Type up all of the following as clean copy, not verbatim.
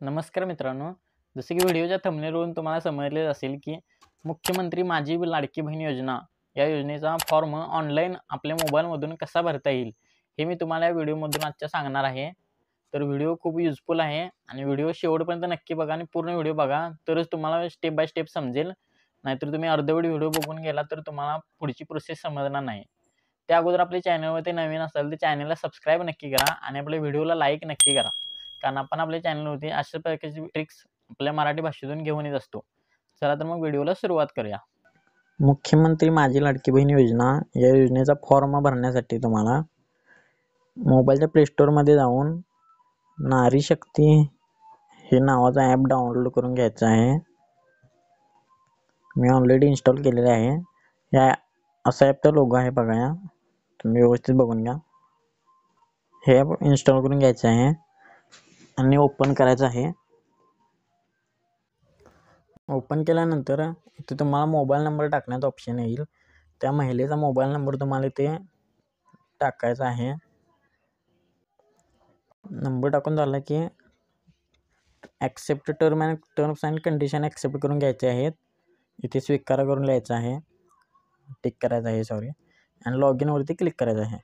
नमस्कार मित्रांनो, जसे की व्हिडिओच्या थंबनेलवरून तुम्हाला समजलेच असेल की मुख्यमंत्री माझी लाडकी बहीण योजना या योजनेचा फॉर्म ऑनलाईन आपल्या मोबाईलमधून कसा भरता येईल हे मी तुम्हाला या व्हिडिओमधून आजच्या सांगणार आहे. तर व्हिडिओ खूप युजफुल आहे आणि व्हिडिओ शेवटपर्यंत नक्की बघा आणि पूर्ण व्हिडिओ बघा, तरच तुम्हाला स्टेप बाय स्टेप समजेल. नाहीतर तुम्ही अर्धवट व्हिडिओ बघून गेला तर तुम्हाला पुढची प्रोसेस समजणार नाही. त्या अगोदर आपल्या चॅनलवरती नवीन असाल तर चॅनलला सबस्क्राईब नक्की करा आणि आपल्या व्हिडिओला लाईक नक्की करा. कारण आपण आपल्या चॅनलवरती अशा प्रकारची ट्रिक्स आपल्या मराठी भाषेतून घेऊन येत असतो. चला तर मग व्हिडिओला सुरुवात करूया. मुख्यमंत्री माझी लाडकी बहीण योजना या योजनेचा फॉर्म भरण्यासाठी तुम्हाला मोबाईलच्या प्ले स्टोअरमध्ये जाऊन नारी शक्ती हे नावाचा ॲप डाउनलोड करून घ्यायचा आहे. मी ऑलरेडी इन्स्टॉल केलेले आहे. या असा ॲपचा लोगो आहे बघा, या तुम्ही व्यवस्थित बघून घ्या. हे ॲप इन्स्टॉल करून घ्यायचं आहे आणि ओपन करायचं आहे. ओपन केल्यानंतर इथे तुम्हाला मोबाईल नंबर टाकण्याचा ऑप्शन येईल. त्या महिलेचा मोबाईल नंबर तुम्हाला इथे टाकायचा आहे. नंबर टाकून झाला की accept terms and condition accept करून घ्यायचे आहेत. इथे स्वीकार करून लिहायचं आहे, टिक करायचं आहे आणि लॉग इनवरती क्लिक करायचं आहे.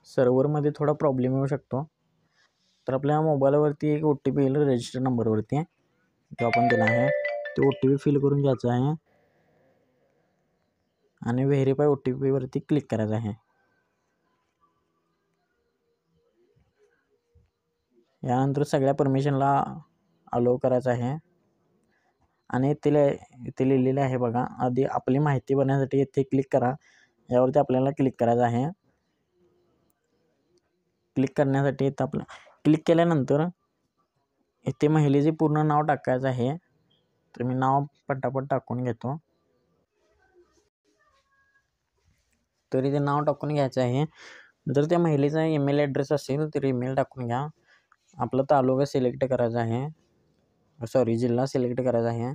सर्व्हरमध्ये थोडा प्रॉब्लेम येऊ शकतो. तर आपल्या मोबाईलवरती एक OTP येईल रजिस्टर नंबरवरती, जो आपण दिला आहे. तो OTP फिल करून घ्यायचा आहे आणि व्हेरीफाय OTP वरती क्लिक करायचं आहे. यानंतर सगळ्या परमिशनला अलाउ करायचं आहे आणि इथे लिहिलेलं आहे बघा, आधी आपली माहिती भरण्यासाठी इथे क्लिक करा. यावरती आपल्याला क्लिक करायचं आहे. क्लिक करण्यासाठी इथं आपलं क्लिक केल्यानंतर इथे महिलेचे पूर्ण नाव टाकायचं आहे. तर मी नाव पटापट टाकून घेतो. तर इथे नाव टाकून घ्यायचं आहे. जर त्या महिलेचा ईमेल ॲड्रेस असेल तर ईमेल टाकून घ्या. आपला तालुका सिलेक्ट करायचा आहे, जिल्हा सिलेक्ट करायचा आहे.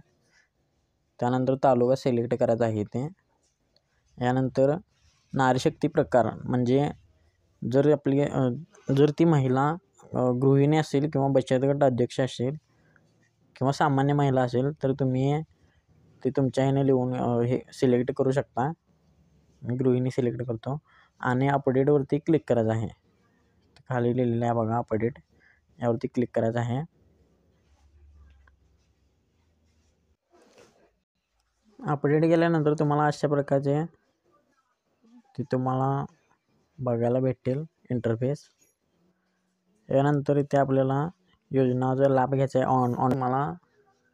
त्यानंतर तालुका सिलेक्ट करायचा आहे इथे. यानंतर नारीशक्ती प्रकार, म्हणजे जर ती महिला गृहिणी असेल किंवा बचत गट अध्यक्ष असेल किंवा सामान्य महिला असेल तर तुम्ही ते तुमच्या ह्याने लिहून हे सिलेक्ट करू शकता. मी गृहिणी सिलेक्ट करतो आणि अपडेटवरती क्लिक करायचं आहे. खाली लिहिलेलं आहे बघा अपडेट, यावरती क्लिक करायचं आहे. अपडेट केल्यानंतर तुम्हाला अशा प्रकारचे तुम्हाला बघायला भेटेल इंटरफेस. यानंतर इथे आपल्याला योजनाचा लाभ घ्यायचा आहे. मला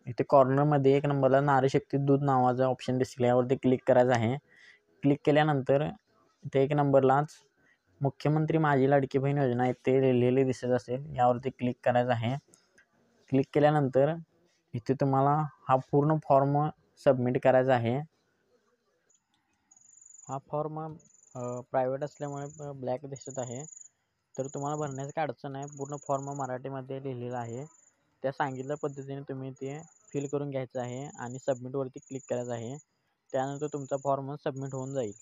इथे कॉर्नरमध्ये 1 नंबरला नारी शक्ती दूध नावाचा ऑप्शन दिसेल, यावरती क्लिक करायचं आहे. क्लिक केल्यानंतर इथे 1 नंबरलाच मुख्यमंत्री माझी लाडकी बहीण योजना इथे लिहिलेली दिसत असेल, यावरती क्लिक करायचं आहे. क्लिक केल्यानंतर इथे तुम्हाला हा पूर्ण फॉर्म सबमिट करायचा आहे. हा फॉर्म प्रायव्हेट असल्यामुळे ब्लॅक दिसत आहे. तर तुम्हाला भरण्याची काय अडचण नाही. पूर्ण फॉर्म मराठीमध्ये लिहिलेला आहे. त्या सांगितल्या पद्धतीने तुम्ही ते फिल करून घ्यायचं आहे आणि सबमिटवरती क्लिक करायचं आहे. त्यानंतर तुमचा फॉर्म सबमिट होऊन जाईल.